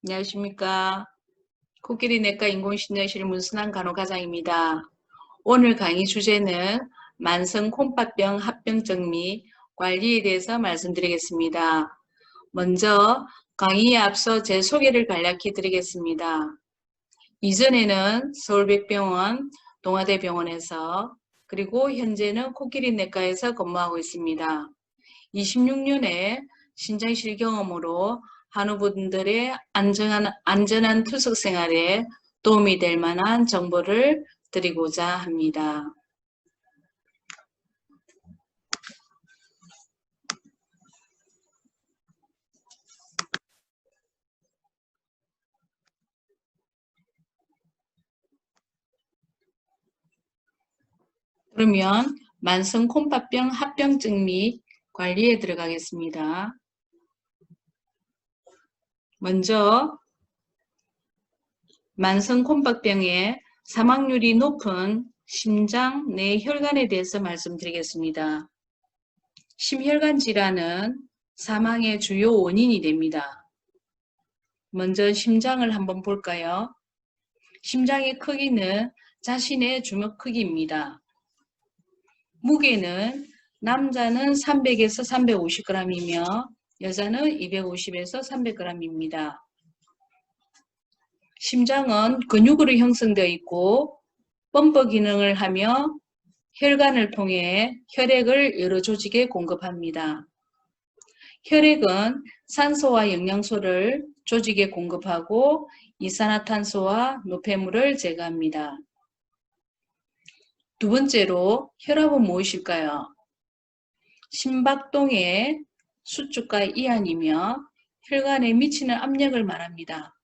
안녕하십니까. 코끼리 내과 인공신경실 문순환 간호과장입니다. 오늘 강의 주제는 만성 콩팥병 합병증 및 관리에 대해서 말씀드리겠습니다. 먼저 강의에 앞서 제 소개를 간략히 드리겠습니다. 이전에는 서울백병원, 동아대병원에서 그리고 현재는 코끼리 내과에서 근무하고 있습니다. 26년의 신장실 경험으로 한우분들의 안전한 투숙 생활에 도움이 될 만한 정보를 드리고자 합니다. 그러면 만성 콩팥병 합병증 및 관리에 들어가겠습니다. 먼저 만성 콩팥병의 사망률이 높은 심장 내 혈관에 대해서 말씀드리겠습니다. 심혈관 질환은 사망의 주요 원인이 됩니다. 먼저 심장을 한번 볼까요? 심장의 크기는 자신의 주먹 크기입니다. 무게는 남자는 300에서 350g이며 여자는 250에서 300g입니다. 심장은 근육으로 형성되어 있고 펌프 기능을 하며 혈관을 통해 혈액을 여러 조직에 공급합니다. 혈액은 산소와 영양소를 조직에 공급하고 이산화탄소와 노폐물을 제거합니다. 두 번째로 혈압은 무엇일까요? 심박동의 수축과 이한이며 혈관에 미치는 압력을 말합니다.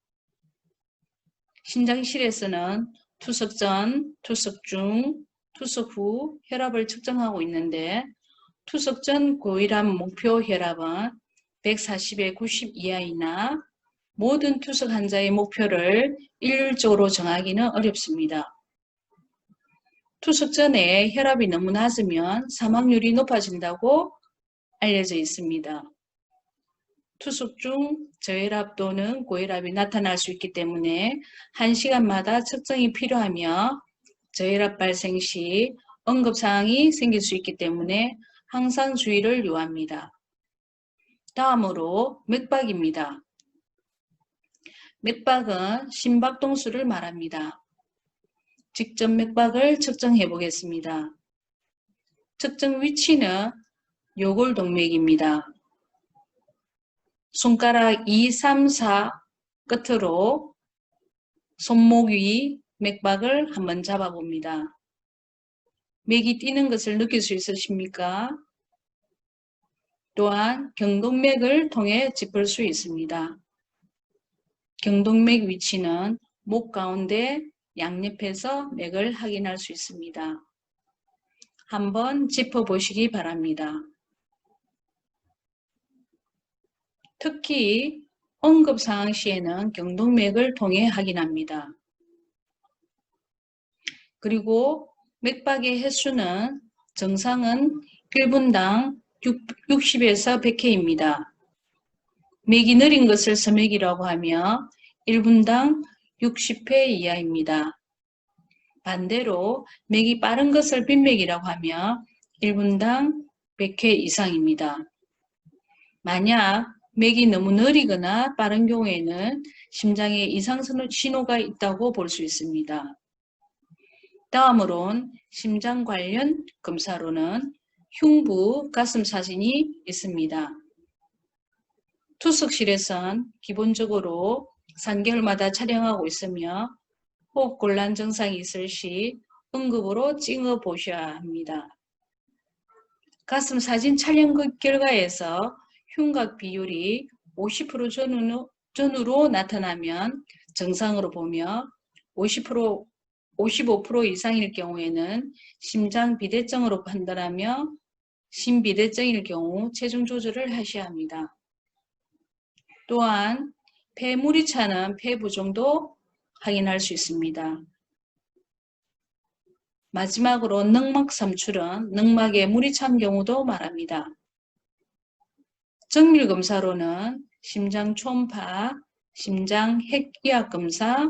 신장실에서는 투석 전, 투석 중, 투석 후 혈압을 측정하고 있는데 투석 전 고혈압 목표 혈압은 140에 90 이하이나 모든 투석 환자의 목표를 일률적으로 정하기는 어렵습니다. 투석 전에 혈압이 너무 낮으면 사망률이 높아진다고 알려져 있습니다. 투석 중 저혈압 또는 고혈압이 나타날 수 있기 때문에 1시간마다 측정이 필요하며 저혈압 발생 시 응급사항이 생길 수 있기 때문에 항상 주의를 요합니다. 다음으로 맥박입니다. 맥박은 심박동수를 말합니다. 직접 맥박을 측정해 보겠습니다. 측정 위치는 요골동맥입니다. 손가락 2, 3, 4 끝으로 손목 위 맥박을 한번 잡아봅니다. 맥이 뛰는 것을 느낄 수 있으십니까? 또한 경동맥을 통해 짚을 수 있습니다. 경동맥 위치는 목 가운데 양옆에서 맥을 확인할 수 있습니다. 한번 짚어보시기 바랍니다. 특히 응급상황 시에는 경동맥을 통해 확인합니다. 그리고 맥박의 횟수는 정상은 1분당 60에서 100회입니다. 맥이 느린 것을 서맥이라고 하며 1분당 60회 이하입니다. 반대로 맥이 빠른 것을 빈맥이라고 하며 1분당 100회 이상입니다. 만약 맥이 너무 느리거나 빠른 경우에는 심장에 이상 신호가 있다고 볼 수 있습니다. 다음으로는 심장 관련 검사로는 흉부 가슴 사진이 있습니다. 투석실에선 기본적으로 3개월마다 촬영하고 있으며 호흡곤란 증상이 있을 시 응급으로 찍어 보셔야 합니다. 가슴 사진 촬영 결과에서 흉곽 비율이 50% 전후로 나타나면 정상으로 보며 55% 이상일 경우에는 심장 비대증으로 판단하며 심비대증일 경우 체중 조절을 하셔야 합니다. 또한 폐물이 차는 폐부종도 확인할 수 있습니다. 마지막으로 늑막 삼출은 늑막에 물이 찬 경우도 말합니다. 정밀 검사로는 심장 초음파, 심장 핵의학 검사,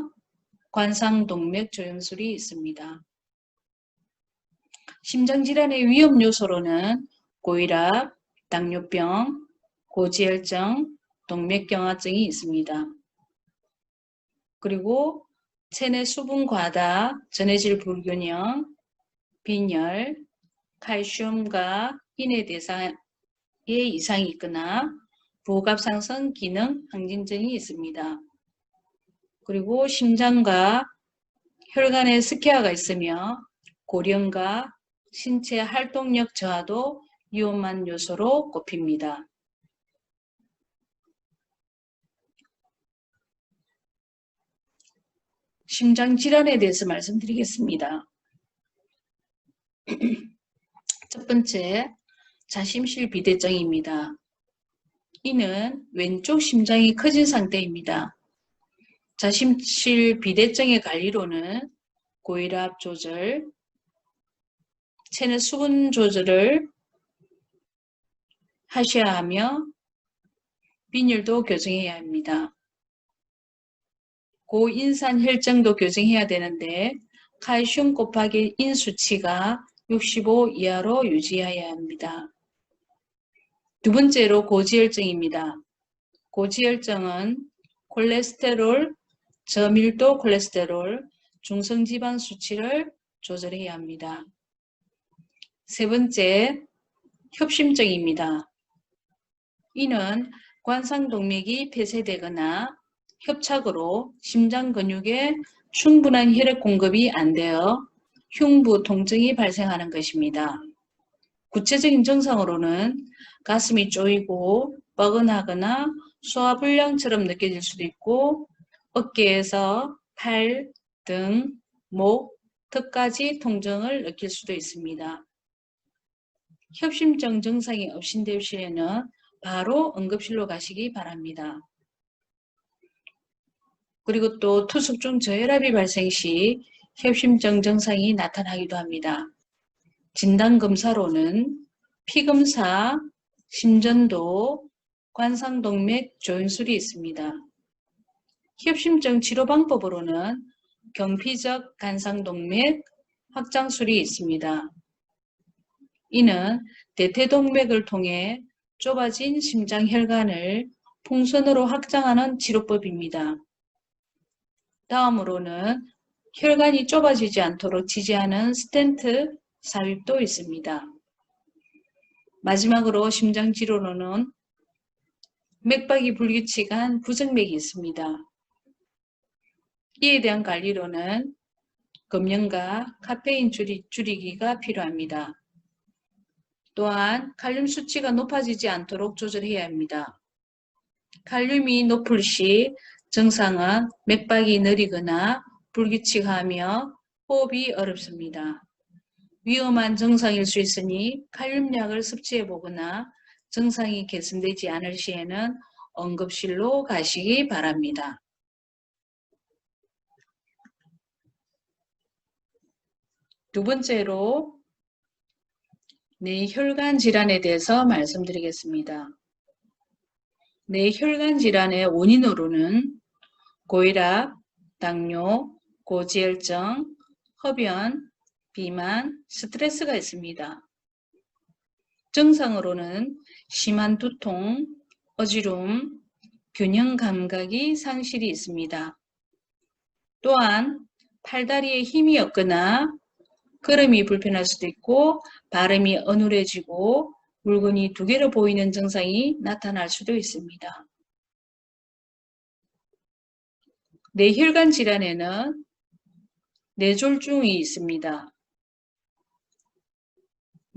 관상동맥 조영술이 있습니다. 심장질환의 위험 요소로는 고혈압, 당뇨병, 고지혈증, 동맥경화증이 있습니다. 그리고 체내 수분 과다, 전해질 불균형, 빈혈, 칼슘과 인해 대사에 이상이 있거나 부갑상선 기능 항진증이 있습니다. 그리고 심장과 혈관에 스케어가 있으며 고령과 신체 활동력 저하도 위험한 요소로 꼽힙니다. 심장질환에 대해서 말씀드리겠습니다. 첫 번째, 자심실 비대증입니다. 이는 왼쪽 심장이 커진 상태입니다. 자심실 비대증의 관리로는 고혈압 조절, 체내 수분 조절을 하셔야 하며 빈혈도 교정해야 합니다. 고인산 혈증도 교정해야 되는데 칼슘 곱하기 인 수치가 65 이하로 유지해야 합니다. 두 번째로 고지혈증입니다. 고지혈증은 콜레스테롤, 저밀도 콜레스테롤, 중성지방 수치를 조절해야 합니다. 세 번째, 협심증입니다. 이는 관상동맥이 폐쇄되거나 협착으로 심장 근육에 충분한 혈액 공급이 안 되어 흉부 통증이 발생하는 것입니다. 구체적인 증상으로는 가슴이 쪼이고 뻐근하거나 소화불량처럼 느껴질 수도 있고 어깨에서 팔, 등, 목, 턱까지 통증을 느낄 수도 있습니다. 협심증 증상이 없으실 시에는 바로 응급실로 가시기 바랍니다. 그리고 또 투숙 중 저혈압이 발생 시 협심증 증상이 나타나기도 합니다. 진단검사로는 피검사, 심전도, 관상동맥 조영술이 있습니다. 협심증 치료 방법으로는 경피적 관상동맥 확장술이 있습니다. 이는 대퇴동맥을 통해 좁아진 심장 혈관을 풍선으로 확장하는 치료법입니다. 다음으로는 혈관이 좁아지지 않도록 지지하는 스텐트 삽입도 있습니다. 마지막으로 심장치료로는 맥박이 불규칙한 부정맥이 있습니다. 이에 대한 관리로는 금연과 카페인 줄이기가 필요합니다. 또한 칼륨 수치가 높아지지 않도록 조절해야 합니다. 칼륨이 높을 시 증상은 맥박이 느리거나 불규칙하며 호흡이 어렵습니다. 위험한 증상일 수 있으니 칼륨약을 섭취해 보거나 증상이 개선되지 않을 시에는 응급실로 가시기 바랍니다. 두 번째로 뇌혈관 질환에 대해서 말씀드리겠습니다. 뇌혈관 질환의 원인으로는 고혈압, 당뇨, 고지혈증, 흡연, 비만, 스트레스가 있습니다. 증상으로는 심한 두통, 어지러움, 균형 감각이 상실이 있습니다. 또한 팔다리에 힘이 없거나 걸음이 불편할 수도 있고 발음이 어눌해지고 물건이 두 개로 보이는 증상이 나타날 수도 있습니다. 뇌혈관 질환에는 뇌졸중이 있습니다.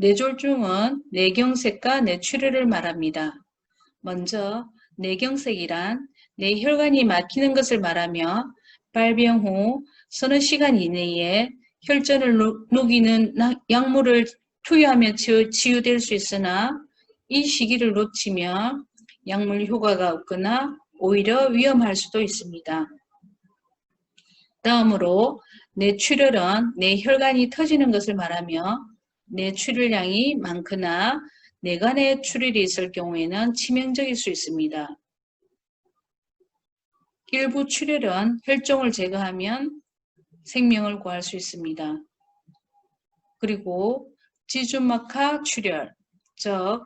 뇌졸중은 뇌경색과 뇌출혈을 말합니다. 먼저 뇌경색이란 뇌혈관이 막히는 것을 말하며 발병 후 서너 시간 이내에 혈전을 녹이는 약물을 투여하며 치유될 수 있으나 이 시기를 놓치면 약물 효과가 없거나 오히려 위험할 수도 있습니다. 다음으로 뇌출혈은 뇌혈관이 터지는 것을 말하며 뇌출혈량이 많거나 뇌관에 출혈이 있을 경우에는 치명적일 수 있습니다. 일부 출혈은 혈종을 제거하면 생명을 구할 수 있습니다. 그리고 지주막하 출혈, 즉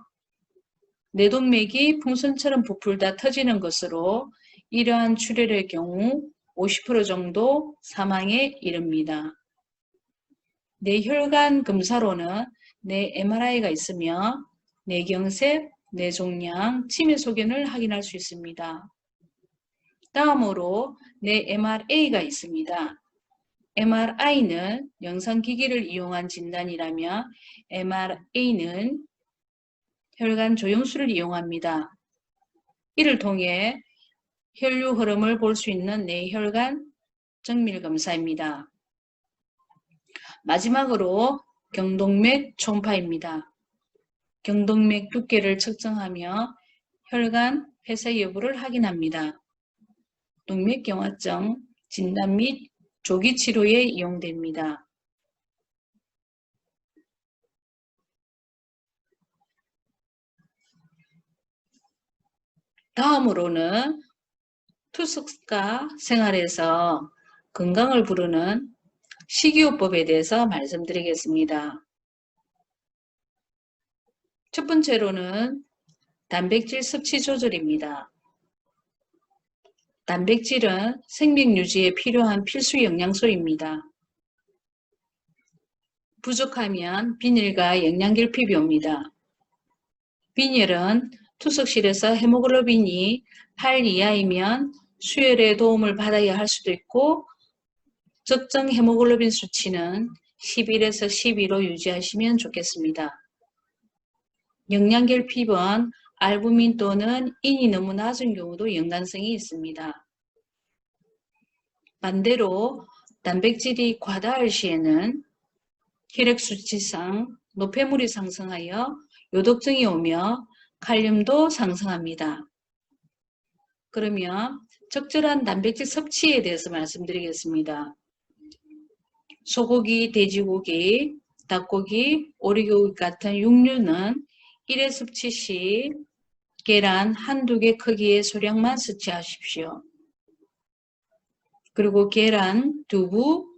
뇌동맥이 풍선처럼 부풀다 터지는 것으로 이러한 출혈의 경우 50% 정도 사망에 이릅니다. 뇌혈관 검사로는 뇌 MRI가 있으며 뇌경색, 뇌종양, 치매 소견을 확인할 수 있습니다. 다음으로 뇌 MRA가 있습니다. MRI는 영상기기를 이용한 진단이라며 MRA는 혈관 조영술을 이용합니다. 이를 통해 혈류 흐름을 볼 수 있는 뇌혈관 정밀검사입니다. 마지막으로 경동맥 초음파입니다. 경동맥 두께를 측정하며 혈관 폐쇄 여부를 확인합니다. 동맥경화증 진단 및 조기 치료에 이용됩니다. 다음으로는 투숙가 생활에서 건강을 부르는 식이요법에 대해서 말씀드리겠습니다. 첫 번째로는 단백질 섭취 조절입니다. 단백질은 생명 유지에 필요한 필수 영양소입니다. 부족하면 빈혈과 영양결핍이 옵니다. 빈혈은 투석실에서 헤모글로빈이 8 이하이면 수혈에 도움을 받아야 할 수도 있고 적정 헤모글로빈 수치는 11에서 12로 유지하시면 좋겠습니다. 영양결핍은 알부민 또는 인이 너무 낮은 경우도 연관성이 있습니다. 반대로 단백질이 과다할 시에는 혈액 수치상 노폐물이 상승하여 요독증이 오며 칼륨도 상승합니다. 그러면 적절한 단백질 섭취에 대해서 말씀드리겠습니다. 소고기, 돼지고기, 닭고기, 오리고기 같은 육류는 1회 섭취 시 계란 한두 개 크기의 소량만 섭취하십시오. 그리고 계란, 두부,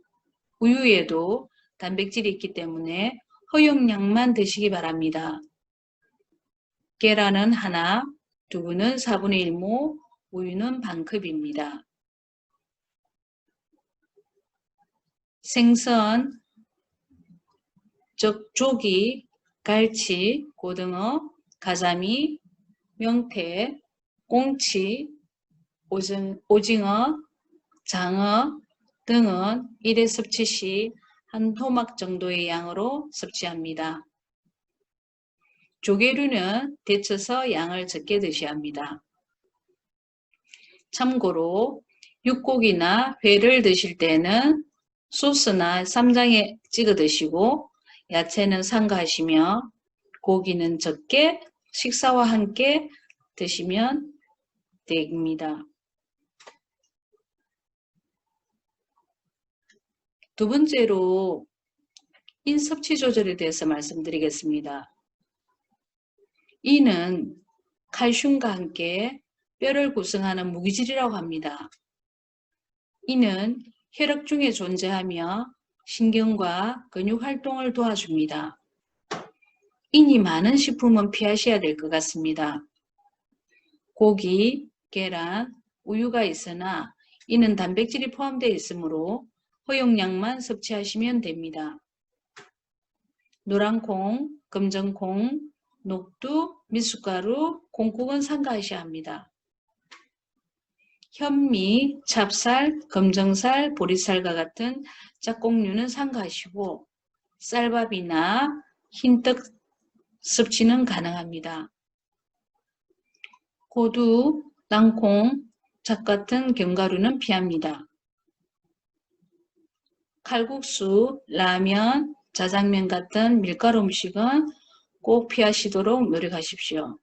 우유에도 단백질이 있기 때문에 허용량만 드시기 바랍니다. 계란은 하나, 두부는 4분의 1모, 우유는 반컵입니다. 생선, 즉 조기, 갈치, 고등어, 가자미, 명태, 꽁치, 오징어, 장어 등은 1회 섭취 시 한 토막 정도의 양으로 섭취합니다. 조개류는 데쳐서 양을 적게 드셔야 합니다. 참고로 육고기나 회를 드실 때는 소스나 쌈장에 찍어 드시고 야채는 삼가하시며 고기는 적게 식사와 함께 드시면 됩니다. 두 번째로 인섭취 조절에 대해서 말씀드리겠습니다. 이는 칼슘과 함께 뼈를 구성하는 무기질이라고 합니다. 이는 혈액 중에 존재하며 신경과 근육 활동을 도와줍니다. 인이 많은 식품은 피하셔야 될 것 같습니다. 고기, 계란, 우유가 있으나 이는 단백질이 포함되어 있으므로 허용량만 섭취하시면 됩니다. 노란콩, 검정콩, 녹두, 미숫가루, 콩국은 삼가하셔야 합니다. 현미, 찹쌀, 검정살, 보리쌀과 같은 짝꿍류는 삼가하시고 쌀밥이나 흰떡 섭취는 가능합니다. 고두, 땅콩, 잣 같은 견과류는 피합니다. 칼국수, 라면, 자장면 같은 밀가루 음식은 꼭 피하시도록 노력하십시오.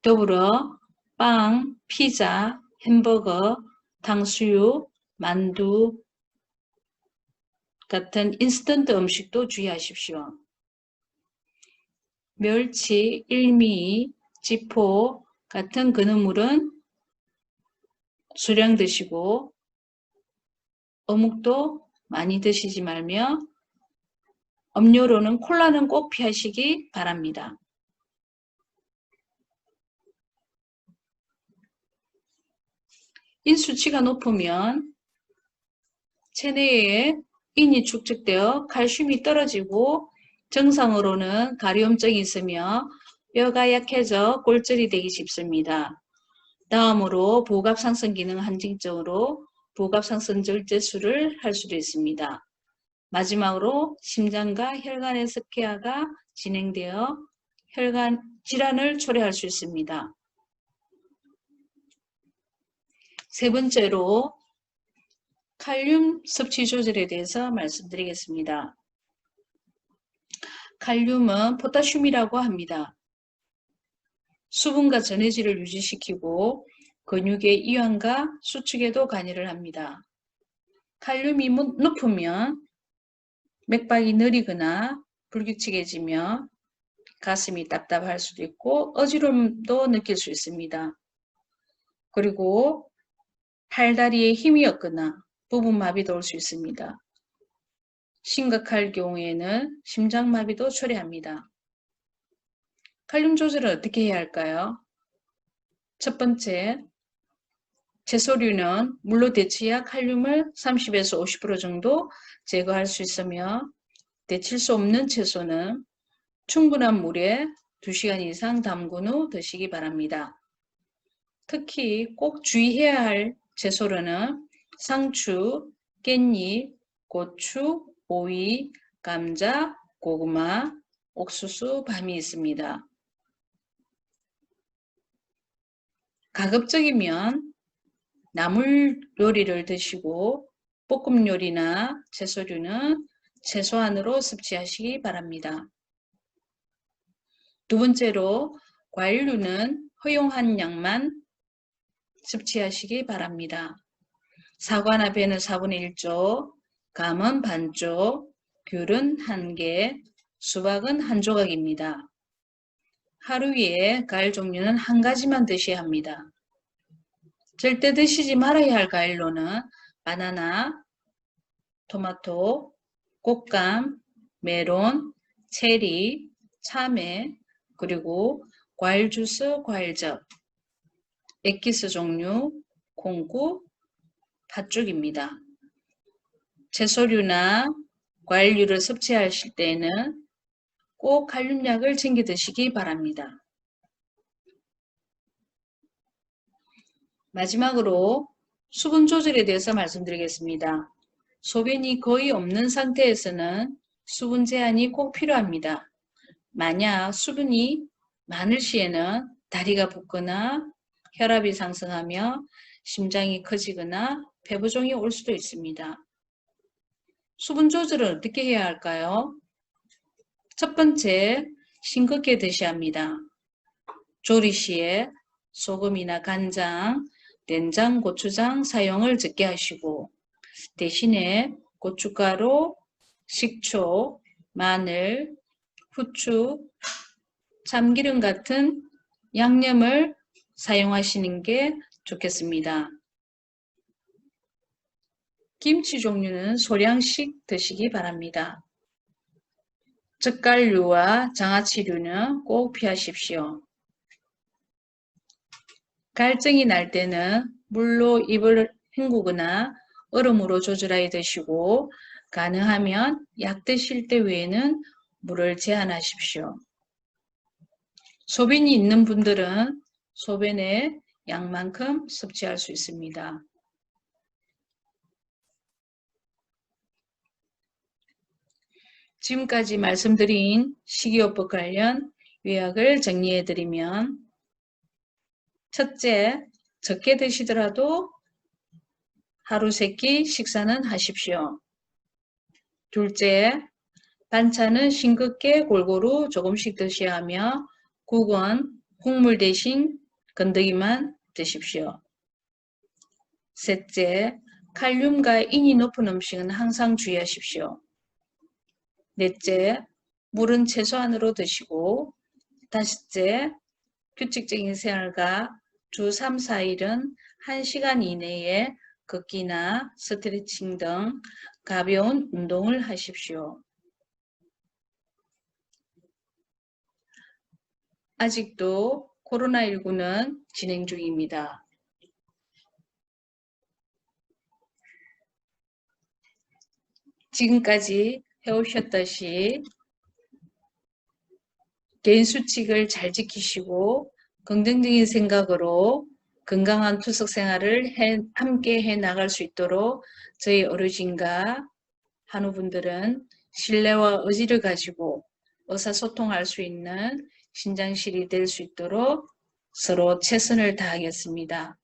더불어 빵, 피자, 햄버거, 탕수육, 만두 같은 인스턴트 음식도 주의하십시오. 멸치, 일미, 지포 같은 근어물은 수량 드시고 어묵도 많이 드시지 말며 음료로는 콜라는 꼭 피하시기 바랍니다. 인 수치가 높으면 체내에 인이 축적되어 칼슘이 떨어지고 정상으로는 가려움증이 있으며 뼈가 약해져 골절이 되기 쉽습니다. 다음으로 보갑상선 기능 한정적으로 보갑상선 절제술을 할 수도 있습니다. 마지막으로 심장과 혈관의 스케아가 진행되어 혈관 질환을 초래할 수 있습니다. 세 번째로 칼륨 섭취 조절에 대해서 말씀드리겠습니다. 칼륨은 포타슘이라고 합니다. 수분과 전해질을 유지시키고 근육의 이완과 수축에도 관여를 합니다. 칼륨이 높으면 맥박이 느리거나 불규칙해지며 가슴이 답답할 수도 있고 어지러움도 느낄 수 있습니다. 그리고 팔다리에 힘이 없거나 부분마비도 올 수 있습니다. 심각할 경우에는 심장마비도 초래합니다. 칼륨 조절을 어떻게 해야 할까요? 첫 번째, 채소류는 물로 데쳐야 칼륨을 30에서 50% 정도 제거할 수 있으며 데칠 수 없는 채소는 충분한 물에 2시간 이상 담근 후 드시기 바랍니다. 특히 꼭 주의해야 할 채소로는 상추, 깻잎, 고추, 오이, 감자, 고구마, 옥수수, 밤이 있습니다. 가급적이면 나물 요리를 드시고 볶음 요리나 채소류는 최소한으로 섭취하시기 바랍니다. 두 번째로 과일류는 허용한 양만 섭취하시기 바랍니다. 사과나 배는 4분의 1조, 감은 반조, 귤은 1개, 수박은 1조각입니다. 하루에 과일 종류는 1가지만 드셔야 합니다. 절대 드시지 말아야 할 과일로는 바나나, 토마토, 곶감, 메론, 체리, 참외, 그리고 과일 주스, 과일즙, 엑기스 종류, 콩국, 팥죽입니다. 채소류나 과일류를 섭취하실 때에는 꼭 칼륨약을 챙겨 드시기 바랍니다. 마지막으로 수분 조절에 대해서 말씀드리겠습니다. 소변이 거의 없는 상태에서는 수분 제한이 꼭 필요합니다. 만약 수분이 많을 시에는 다리가 붓거나 혈압이 상승하며 심장이 커지거나 폐부종이 올 수도 있습니다. 수분 조절은 어떻게 해야 할까요? 첫 번째, 싱겁게 드셔야 합니다. 조리 시에 소금이나 간장, 된장, 고추장 사용을 적게 하시고 대신에 고춧가루, 식초, 마늘, 후추, 참기름 같은 양념을 사용하시는 게 좋겠습니다. 김치 종류는 소량씩 드시기 바랍니다. 젓갈류와 장아찌류는 꼭 피하십시오. 갈증이 날 때는 물로 입을 헹구거나 얼음으로 조절하여 드시고 가능하면 약 드실 때 외에는 물을 제한하십시오. 소변이 있는 분들은 소변의 양만큼 섭취할 수 있습니다. 지금까지 말씀드린 식이요법 관련 요약을 정리해드리면 첫째, 적게 드시더라도 하루 3끼 식사는 하십시오. 둘째, 반찬은 싱겁게 골고루 조금씩 드셔야 하며 국은 국물 대신 건더기만 드십시오. 셋째, 칼륨과 인이 높은 음식은 항상 주의하십시오. 넷째, 물은 최소한으로 드시고 다섯째, 규칙적인 생활과 주 3, 4일은 1시간 이내에 걷기나 스트레칭 등 가벼운 운동을 하십시오. 아직도 코로나19는 진행 중입니다. 지금까지 해오셨듯이 개인 수칙을 잘 지키시고 긍정적인 생각으로 건강한 투숙 생활을 함께 해 나갈 수 있도록 저희 어르신과 한우분들은 신뢰와 의지를 가지고 의사소통할 수 있는 신장실이 될 수 있도록 서로 최선을 다하겠습니다.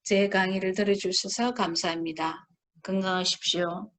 제 강의를 들어주셔서 감사합니다. 건강하십시오.